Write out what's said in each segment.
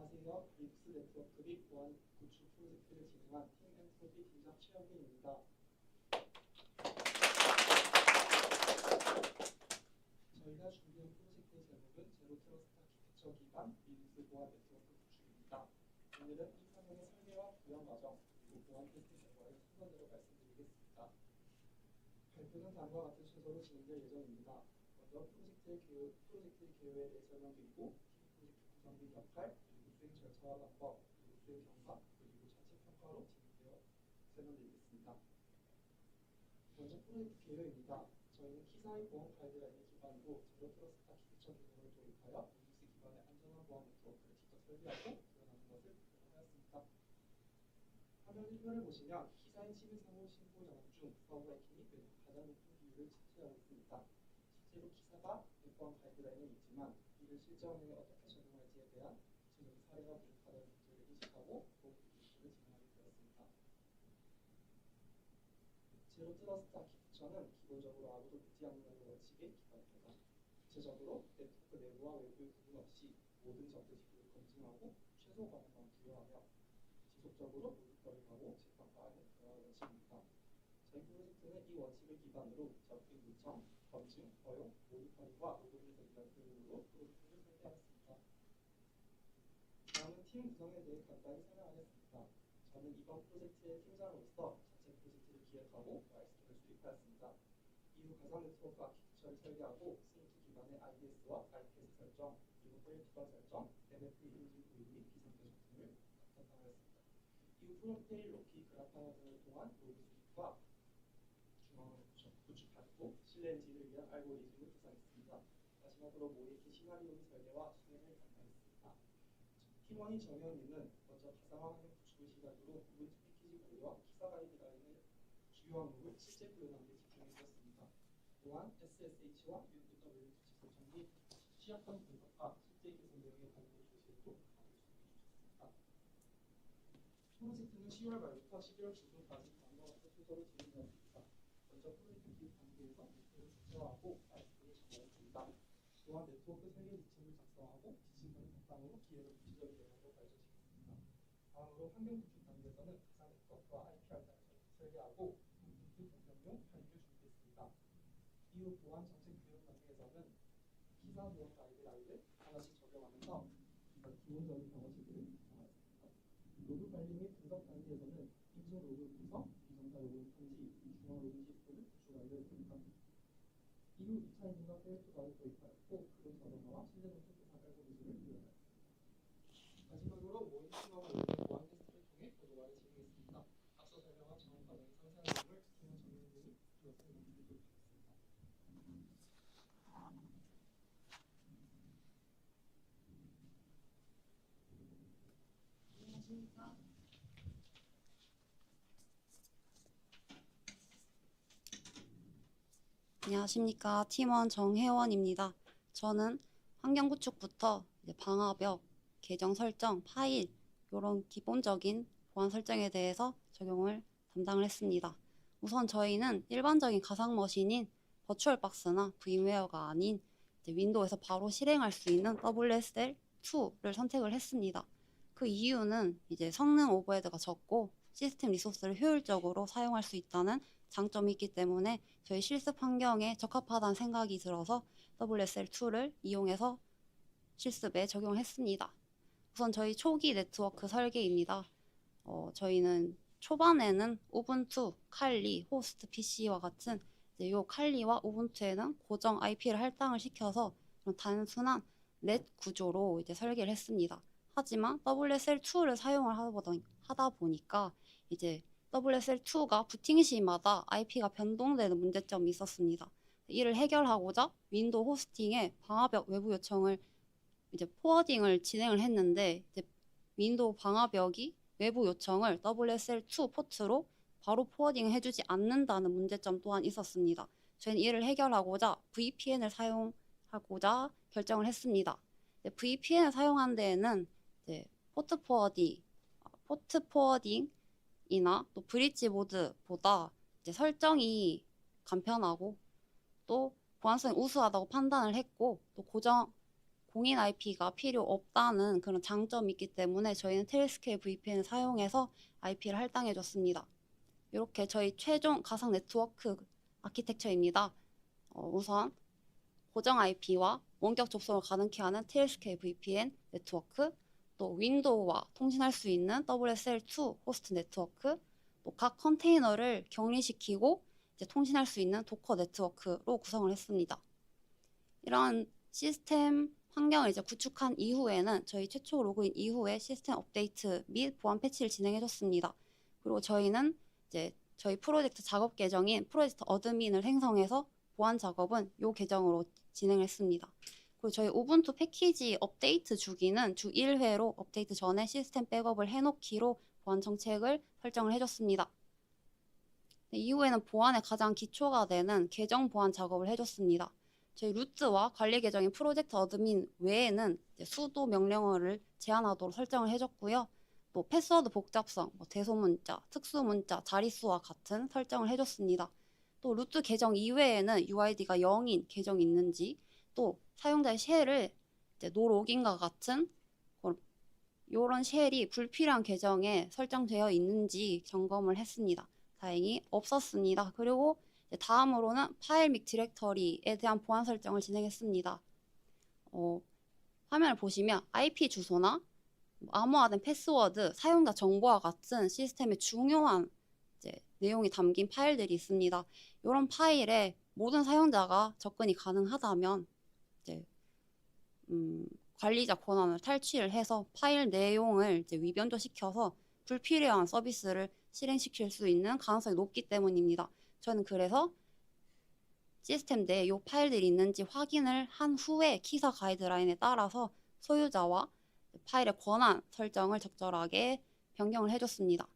안녕하세요. 리눅스 네트워크 및 보안 구축 프로젝트를 진행한 팀 엔트로피 팀장 최영빈입니다. 저희가 준비한 프로젝트의 제목은 제로 트러스트 아키텍처 기반 리눅스 보안 네트워크 구축입니다. 오늘은 행사명의 설계와 구현 과정 그리고 보안 테스트 결과를 순서대로 말씀드리겠습니다. 발표는 다음과 같은 순서로 진행될 예정입니다. 먼저 프로젝트의 개요에 대해 설명드리고 팀 프로젝트 구성 및 역할, 수행 절차와 방법, 그리고 수행 경과, 그리고 자체 평가로 진행되어 설명드리겠습니다. 먼저 프로젝트 개요입니다. 저희는 키사의 보안 가이드라인을 기반으로 제로 트러스트 아키텍처 기능을 도입하여 리눅스 기반의 안전한 보안 네트워크를 직접 설계하고 구현하는 것을 목표로 하였습니다. 화면 1편을 보시면 키사의 침해 사고 신고 전환 중 서버 해킹이 가장 높은 비율을 차지하고 있습니다. 실제로 키사가 보안 가이드라인을 읽지만 이를 실제 환경에 어떻게 적용할지에 대한 구체적인 사례가 부족하다는 문제를 인식하고 보안 기술을 진행하게 되었습니다. 제로 트러스트 아키텍처는 기본적으로 아무도 믿지 않는다는 원칙에 기반합니다. 구체적으로 네트워크 내부와 외부의 구분 없이 모든 정보 지표를 검증하고 최소 관행만 부여하며 지속적으로 모두 처리하고 재평가하는 그러한 원칙입니다. 저희 프로젝트는 이 원칙을 기반으로 접근 요청, 검증, 허용, 모니터링과 로그 분석이라는 교육으로 프로젝트를 설계하였습니다. 다음은 팀 구성에 대해 간단히 설명하겠습니다. 저는 이번 프로젝트의 팀장으로서 자체 프로젝트를 기획하고 마일스톤을 수립하였습니다. 이후 가상 네트워크 아키텍처를 설계하고 스위치 기반의 IDS와 IPS 설정, 그리고 페일 기반 설정, MFA 인증 도입 및 비상대 접근을 담당하였습니다. 이후 프로페일, 로키, 그라파나 등을 통한 로그 수집과 중앙을 구축하였고 신뢰 엔진을 위한 알고리즘을 구상했습니다. 마지막으로 모의키 시나리오의 설계와 수행을 담당했습니다. 팀원이 정해있는 먼저 가상화 환경 구축을 시작으로 우분투 패키지 관리와 키사 가이드라인의 주요 항목을 실제 구현하는 데 집중했었습니다. 또한 SSH와 UW 수치 설정 및 취약점 분석과 실제 개선 내용의 반영을 조시에도 강화를 수행해주셨습니다. 프로젝트는 10월 말부터 11월 중순까지 다음과 같은 순서로 진행되었습니다. 먼저 프로젝트 기획 단계에서 목표를 구체화하고 마일스톤을 정하였습니다. 또한 네트워크 설계 지침을 작성하고 지침을 바탕으로 기획을 구체적인 내용으로 발전시켰습니다. 다음으로 환경 구축 단계에서는 가상 네트워크와 IPR 설계하고 우분투 변경용 파일을 준비했습니다. 이후 보안 정책 구현 단계에서는 키사 보안 가이드라인을 하나씩 적용하면서 기본적인 방어 체계를 구성하였습니다. 로그 관리 및 분석 단계에서는 인증 로그 분석, 비정자 로그 탐지, 중앙 로그 시스템을 구축 완료했습니다. 이후 2차 인증과 페일 투자를 도입하였고 그룹 자동화와 신뢰 검증 대상 알고리즘을 구현하였습니다. 마지막으로 모니터링과 관련된 보안 테스트를 통해 고도화를 진행했습니다. 앞서 설명한 작업 과정의 상세한 내용을 팀원 정리해드린 줄여서 설명드리도록 하겠습니다. 안녕하십니까? 안녕하십니까. 팀원 정혜원입니다. 저는 환경 구축부터 이제 방화벽, 계정 설정, 파일 이런 기본적인 보안 설정에 대해서 적용을 담당을 했습니다. 우선 저희는 일반적인 가상 머신인 버추얼박스나 VM웨어가 아닌 윈도우에서 바로 실행할 수 있는 WSL2를 선택을 했습니다. 그 이유는 이제 성능 오버헤드가 적고 시스템 리소스를 효율적으로 사용할 수 있다는 장점이 있기 때문에 저희 실습 환경에 적합하다는 생각이 들어서 WSL2를 이용해서 실습에 적용했습니다. 우선 저희 초기 네트워크 설계입니다. 저희는 초반에는 우분투, 칼리, 호스트 PC와 같은 이 칼리와 우분투에는 고정 IP를 할당을 시켜서 단순한 넷 구조로 이제 설계를 했습니다. 하지만 WSL2를 사용을 하다 보니까 이제 WSL2가 부팅 시마다 IP가 변동되는 문제점이 있었습니다. 이를 해결하고자 윈도우 호스팅에 방화벽 외부 요청을 이제 포워딩을 진행을 했는데 이제 윈도우 방화벽이 외부 요청을 WSL2 포트로 바로 포워딩을 해주지 않는다는 문제점 또한 있었습니다. 저희는 이를 해결하고자 VPN을 사용하고자 결정을 했습니다. VPN을 사용한 데에는 이제 포트 포워딩이나 또 브릿지 모드보다 이제 설정이 간편하고 또 보안성이 우수하다고 판단을 했고 또 공인 IP가 필요 없다는 그런 장점이 있기 때문에 저희는 텔스케일 VPN을 사용해서 IP를 할당해줬습니다. 이렇게 저희 최종 가상 네트워크 아키텍처입니다. 우선 고정 IP와 원격 접속을 가능케 하는 텔스케일 VPN 네트워크, 또 윈도우와 통신할 수 있는 WSL2 호스트 네트워크, 또 각 컨테이너를 격리시키고 이제 통신할 수 있는 도커 네트워크로 구성을 했습니다. 이런 시스템 환경을 이제 구축한 이후에는 저희 최초 로그인 이후에 시스템 업데이트 및 보안 패치를 진행해줬습니다. 그리고 저희는 이제 저희 프로젝트 작업 계정인 프로젝트 어드민을 행성해서 보안 작업은 이 계정으로 진행했습니다. 그리고 저희 우분투 패키지 업데이트 주기는 주 1회로 업데이트 전에 시스템 백업을 해놓기로 보안 정책을 설정을 해줬습니다. 이후에는 보안의 가장 기초가 되는 계정 보안 작업을 해줬습니다. 저희 루트와 관리 계정인 프로젝트 어드민 외에는 수도 명령어를 제한하도록 설정을 해줬고요. 또 패스워드 복잡성, 대소문자, 특수문자, 자릿수와 같은 설정을 해줬습니다. 또 루트 계정 이외에는 UID가 0인 계정이 있는지, 또 사용자의 쉘을 노 로gin과 같은 이런 쉘이 불필요한 계정에 설정되어 있는지 점검을 했습니다. 다행히 없었습니다. 그리고 다음으로는 파일 및 디렉터리에 대한 보안 설정을 진행했습니다. 화면을 보시면 IP 주소나 암호화된 패스워드, 사용자 정보와 같은 시스템의 중요한 내용이 담긴 파일들이 있습니다. 이런 파일에 모든 사용자가 접근이 가능하다면 관리자 권한을 탈취를 해서 파일 내용을 위변조시켜서 불필요한 서비스를 실행시킬 수 있는 가능성이 높기 때문입니다. 저는 그래서 시스템 내에 이 파일들이 있는지 확인을 한 후에 키사 가이드라인에 따라서 소유자와 파일의 권한 설정을 적절하게 변경을 해줬습니다.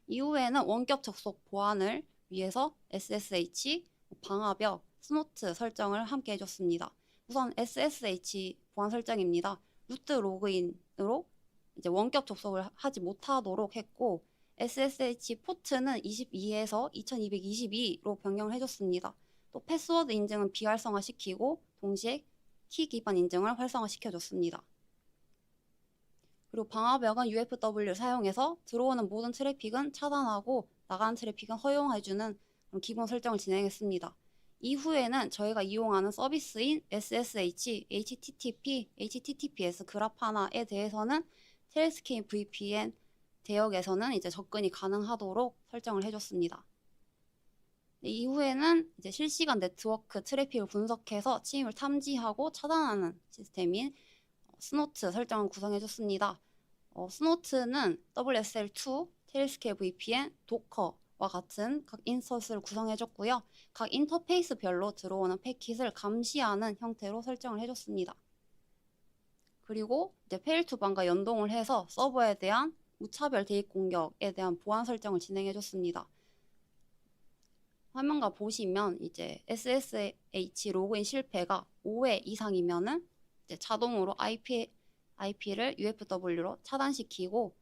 이후에는 원격 접속 보안을 위해서 SSH, 방화벽, 스노트 설정을 함께 해줬습니다. 우선 SSH 보안 설정입니다. 루트 로그인으로 이제 원격 접속을 하지 못하도록 했고, SSH 포트는 22에서 2222로 변경을 해줬습니다. 또 패스워드 인증은 비활성화시키고 동시에 키 기반 인증을 활성화시켜줬습니다. 그리고 방화벽은 UFW를 사용해서 들어오는 모든 트래픽은 차단하고 나가는 트래픽은 허용해주는 기본 설정을 진행했습니다. 이후에는 저희가 이용하는 서비스인 SSH, HTTP, HTTPS 그라파나에 대해서는 텔스케일 VPN 대역에서는 이제 접근이 가능하도록 설정을 해줬습니다. 이후에는 이제 실시간 네트워크 트래픽을 분석해서 침입을 탐지하고 차단하는 시스템인 스노트 설정을 구성해줬습니다. 스노트는 WSL2, 텔스케일 VPN, 도커와 같은 각 인서스를 구성해줬고요. 각 인터페이스별로 들어오는 패킷을 감시하는 형태로 설정을 해줬습니다. 그리고 이제 페일2반과 연동을 해서 서버에 대한 무차별 대입 공격에 대한 보안 설정을 진행해줬습니다. 화면과 보시면 이제 SSH 로그인 실패가 5회 이상이면은 이제 자동으로 IP를 UFW로 차단시키고,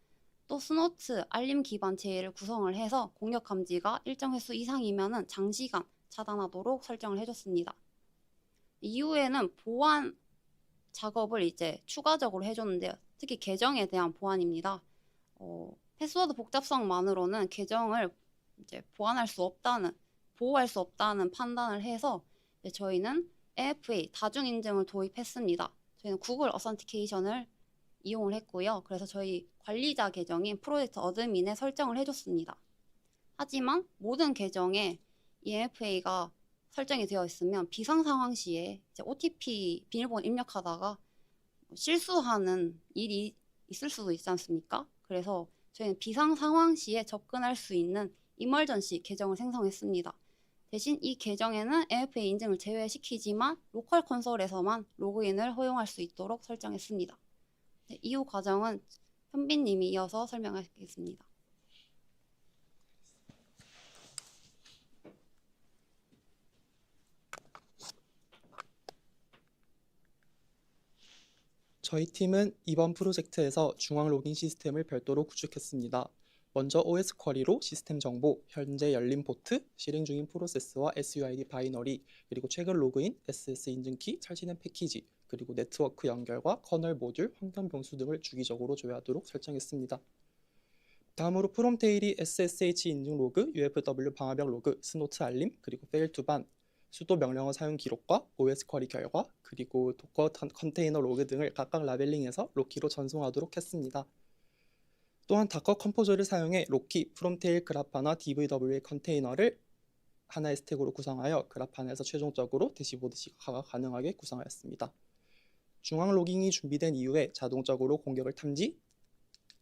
또 스노트 알림 기반 제의를 구성을 해서 공격 감지가 일정 횟수 이상이면은 장시간 차단하도록 설정을 해줬습니다. 이후에는 보안 작업을 이제 추가적으로 해줬는데요. 특히 계정에 대한 보안입니다. 패스워드 복잡성만으로는 계정을 이제 보호할 수 없다는 판단을 해서 저희는 AFA 다중 인증을 도입했습니다. 저희는 구글 어센티케이션을 이용을 했고요. 그래서 저희 관리자 계정인 프로젝트 어드민에 설정을 해줬습니다. 하지만 모든 계정에 AFA가 설정이 되어 있으면 비상 상황 시에 이제 OTP 비밀번호 입력하다가 실수하는 일이 있을 수도 있지 않습니까? 그래서 저희는 비상 상황 시에 접근할 수 있는 이멀전시 계정을 생성했습니다. 대신 이 계정에는 AFA 인증을 제외시키지만 로컬 콘솔에서만 로그인을 허용할 수 있도록 설정했습니다. 이후 과정은 현빈님이 이어서 설명하겠습니다. 저희 팀은 이번 프로젝트에서 중앙 로깅 시스템을 별도로 구축했습니다. 먼저 OS 쿼리로 시스템 정보, 현재 열린 포트, 실행 중인 프로세스와 SUID 바이너리, 그리고 최근 로그인, SS 인증키, 찰지된 패키지, 그리고 네트워크 연결과 커널 모듈, 환경 변수 등을 주기적으로 조회하도록 설정했습니다. 다음으로 프롬테일이 SSH 인증 로그, UFW 방화벽 로그, 스노트 알림, 그리고 fail to ban, 수도 명령어 사용 기록과 OS 쿼리 결과, 그리고 도커 컨테이너 로그 등을 각각 라벨링해서 로키로 전송하도록 했습니다. 또한 다커 컴포저를 사용해 로키, 프롬테일, 그라파나 DVW의 컨테이너를 하나의 스택으로 구성하여 그라파나에서 최종적으로 대시보드 시각화가 가능하게 구성하였습니다. 중앙 로깅이 준비된 이후에 자동적으로 공격을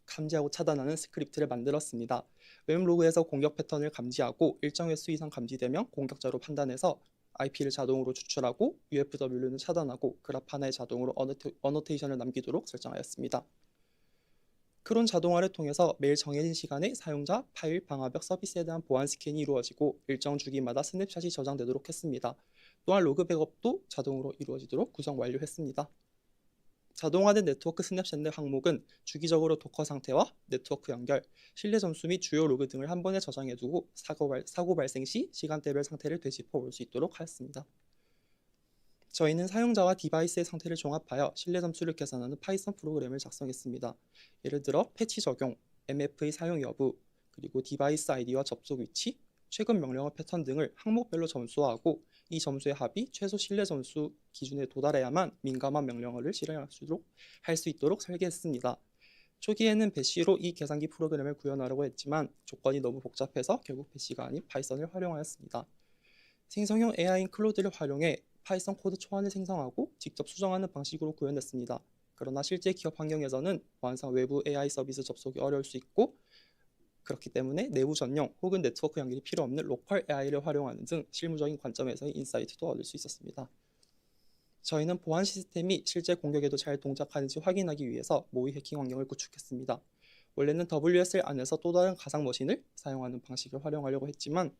감지하고 차단하는 스크립트를 만들었습니다. 웹로그에서 공격 패턴을 감지하고 일정 횟수 이상 감지되면 공격자로 판단해서 IP를 자동으로 추출하고 UFW는 차단하고 그래프하나에 자동으로 어노테이션을 남기도록 설정하였습니다. 크론 자동화를 통해서 매일 정해진 시간에 사용자, 파일, 방화벽 서비스에 대한 보안 스캔이 이루어지고 일정 주기마다 스냅샷이 저장되도록 했습니다. 또한 로그 백업도 자동으로 이루어지도록 구성 완료했습니다. 자동화된 네트워크 스냅샷 내 항목은 주기적으로 도커 상태와 네트워크 연결, 신뢰 점수 및 주요 로그 등을 한 번에 저장해두고 사고 발생 시 시간대별 상태를 되짚어 볼 수 있도록 하였습니다. 저희는 사용자와 디바이스의 상태를 종합하여 신뢰 점수를 계산하는 파이썬 프로그램을 작성했습니다. 예를 들어 패치 적용, MF의 사용 여부, 그리고 디바이스 아이디와 접속 위치, 최근 명령어 패턴 등을 항목별로 점수화하고 이 점수의 합이 최소 신뢰 점수 기준에 도달해야만 민감한 명령어를 실행할 수 있도록 설계했습니다. 초기에는 배시로 이 계산기 프로그램을 구현하려고 했지만 조건이 너무 복잡해서 결국 배시가 아닌 파이썬을 활용하였습니다. 생성형 AI인 클로드를 활용해 파이썬 코드 초안을 생성하고 직접 수정하는 방식으로 구현했습니다. 그러나 실제 기업 환경에서는 보안상 외부 AI 서비스 접속이 어려울 수 있고 그렇기 때문에 내부 전용 혹은 네트워크 연결이 필요 없는 로컬 AI를 활용하는 등 실무적인 관점에서의 인사이트도 얻을 수 있었습니다. 저희는 보안 시스템이 실제 공격에도 잘 동작하는지 확인하기 위해서 모의 해킹 환경을 구축했습니다. 원래는 WSL 안에서 또 다른 가상 머신을 사용하는 방식을 활용하려고 했지만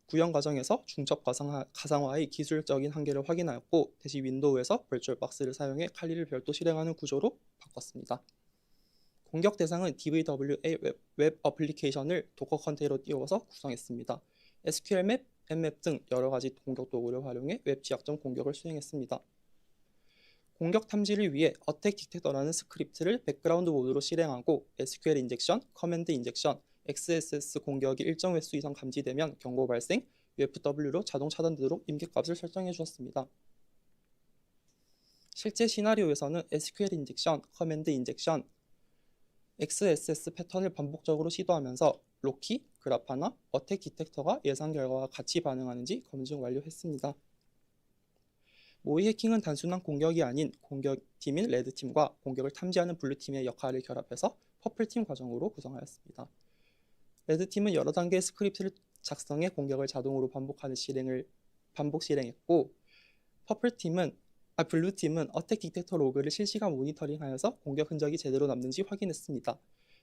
구현 과정에서 중첩 가상화의 기술적인 한계를 확인하였고 대신 윈도우에서 버추얼박스를 사용해 칼리를 별도 실행하는 구조로 바꿨습니다. 공격 대상은 DVWA 웹 어플리케이션을 도커 컨테이너로 띄워서 구성했습니다. SQL 맵, N맵 등 여러 가지 공격 도구를 활용해 웹 지역점 공격을 수행했습니다. 공격 탐지를 위해 어택 디텍터라는 스크립트를 백그라운드 모드로 실행하고 SQL 인젝션, 커맨드 인젝션, XSS 공격이 일정 횟수 이상 감지되면 경고 발생, UFW로 자동 차단되도록 임계값을 설정해 주었습니다. 실제 시나리오에서는 SQL 인젝션, 커맨드 인젝션, XSS 패턴을 반복적으로 시도하면서 로키, 그라파나, 어택 디텍터가 예상 결과와 같이 반응하는지 검증 완료했습니다. 모의 해킹은 단순한 공격이 아닌 공격팀인 레드팀과 공격을 탐지하는 블루팀의 역할을 결합해서 퍼플팀 과정으로 구성하였습니다. 레드팀은 여러 단계의 스크립트를 작성해 공격을 자동으로 반복 실행했고 블루팀은 어택 디텍터 로그를 실시간 모니터링하여서 공격 흔적이 제대로 남는지 확인했습니다.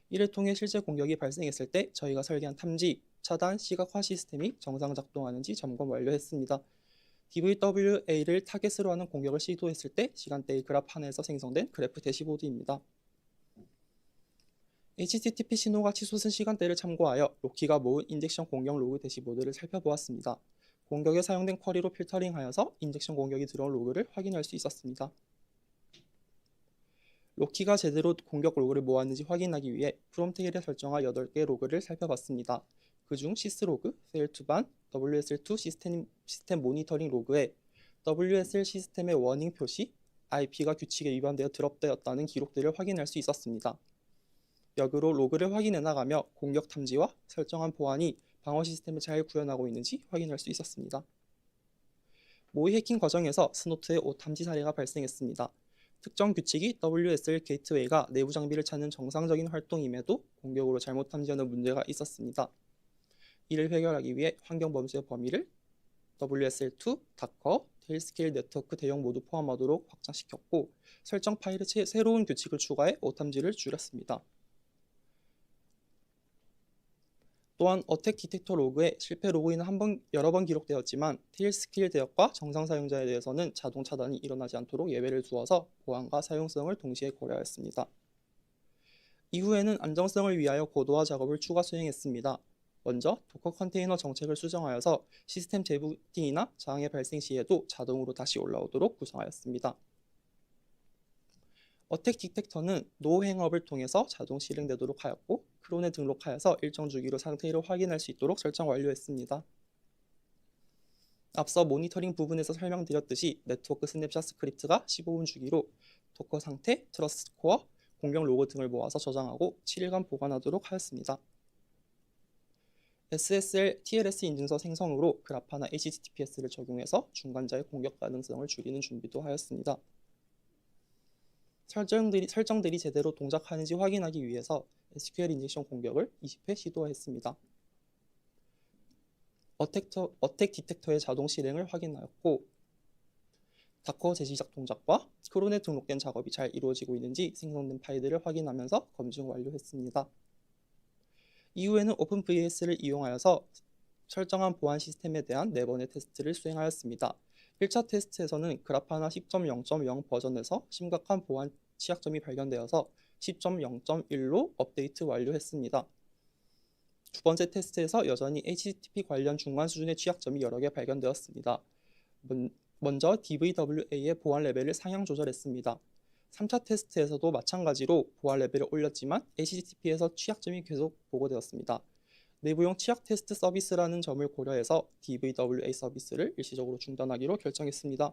이를 통해 실제 공격이 발생했을 때 저희가 설계한 탐지, 차단, 시각화 시스템이 정상 작동하는지 점검 완료했습니다. DVWA를 타겟으로 하는 공격을 시도했을 때 시간대의 그래프 하나에서 생성된 그래프 대시보드입니다. HTTP 신호가 치솟은 시간대를 참고하여 로키가 모은 인젝션 공격 로그 대시보드를 살펴보았습니다. 공격에 사용된 쿼리로 필터링하여서 인젝션 공격이 들어온 로그를 확인할 수 있었습니다. 로키가 제대로 공격 로그를 모았는지 확인하기 위해 프롬테일에 설정한 8개의 로그를 살펴봤습니다. 그중 sys로그, fail to ban, WSL2 시스템 모니터링 로그에 WSL 시스템의 워닝 표시, IP가 규칙에 위반되어 드롭되었다는 기록들을 확인할 수 있었습니다. 역으로 로그를 확인해 나가며 공격 탐지와 설정한 보안이 방어 시스템을 잘 구현하고 있는지 확인할 수 있었습니다. 모의 해킹 과정에서 스노트의 오탐지 사례가 발생했습니다. 특정 규칙이 WSL 게이트웨이가 내부 장비를 찾는 정상적인 활동임에도 공격으로 잘못 탐지하는 문제가 있었습니다. 이를 해결하기 위해 환경 범수의 범위를 WSL2, 다커, 테일스케일 네트워크 대형 모두 포함하도록 확장시켰고 설정 파일에 새로운 규칙을 추가해 오탐지를 줄였습니다. 또한 어택 디텍터 로그에 실패 로그인은 여러 번 기록되었지만 테일스케일 대역과 정상 사용자에 대해서는 자동 차단이 일어나지 않도록 예외를 두어서 보안과 사용성을 동시에 고려하였습니다. 이후에는 안정성을 위하여 고도화 작업을 추가 수행했습니다. 먼저 도커 컨테이너 정책을 수정하여서 시스템 재부팅이나 장애 발생 시에도 자동으로 다시 올라오도록 구성하였습니다. 어택 디텍터는 노 행업을 통해서 자동 실행되도록 하였고 크론에 등록하여서 일정 주기로 상태를 확인할 수 있도록 설정 완료했습니다. 앞서 모니터링 부분에서 설명드렸듯이 네트워크 스냅샷 스크립트가 15분 주기로 도커 상태, 트러스트 코어, 공격 로그 등을 모아서 저장하고 7일간 보관하도록 하였습니다. SSL TLS 인증서 생성으로 그라파나 HTTPS를 적용해서 중간자의 공격 가능성을 줄이는 준비도 하였습니다. 설정들이 제대로 동작하는지 확인하기 위해서 SQL 인젝션 공격을 20회 시도했습니다. 어택 디텍터의 자동 실행을 확인하였고 다커 재시작 동작과 크론에 등록된 작업이 잘 이루어지고 있는지 생성된 파일들을 확인하면서 검증 완료했습니다. 이후에는 오픈VS를 이용하여서 설정한 보안 시스템에 대한 4번의 테스트를 수행하였습니다. 1차 테스트에서는 그라파나 10.0.0 버전에서 심각한 보안 취약점이 발견되어서 10.0.1로 업데이트 완료했습니다. 두 번째 테스트에서 여전히 HTTP 관련 중간 수준의 취약점이 여러 개 발견되었습니다. 먼저 DVWA의 보안 레벨을 상향 조절했습니다. 3차 테스트에서도 마찬가지로 보안 레벨을 올렸지만 HTTP에서 취약점이 계속 보고되었습니다. 내부용 취약 테스트 서비스라는 점을 고려해서 DVWA 서비스를 일시적으로 중단하기로 결정했습니다.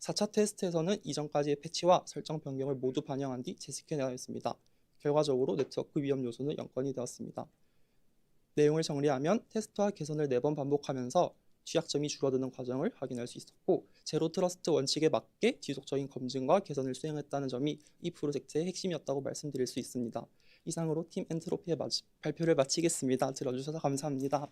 4차 테스트에서는 이전까지의 패치와 설정 변경을 모두 반영한 뒤 재스캔하였습니다. 결과적으로 네트워크 위험 요소는 0건이 되었습니다. 내용을 정리하면 테스트와 개선을 4번 반복하면서 취약점이 줄어드는 과정을 확인할 수 있었고 제로 트러스트 원칙에 맞게 지속적인 검증과 개선을 수행했다는 점이 이 프로젝트의 핵심이었다고 말씀드릴 수 있습니다. 이상으로 팀 엔트로피의 발표를 마치겠습니다. 들어주셔서 감사합니다.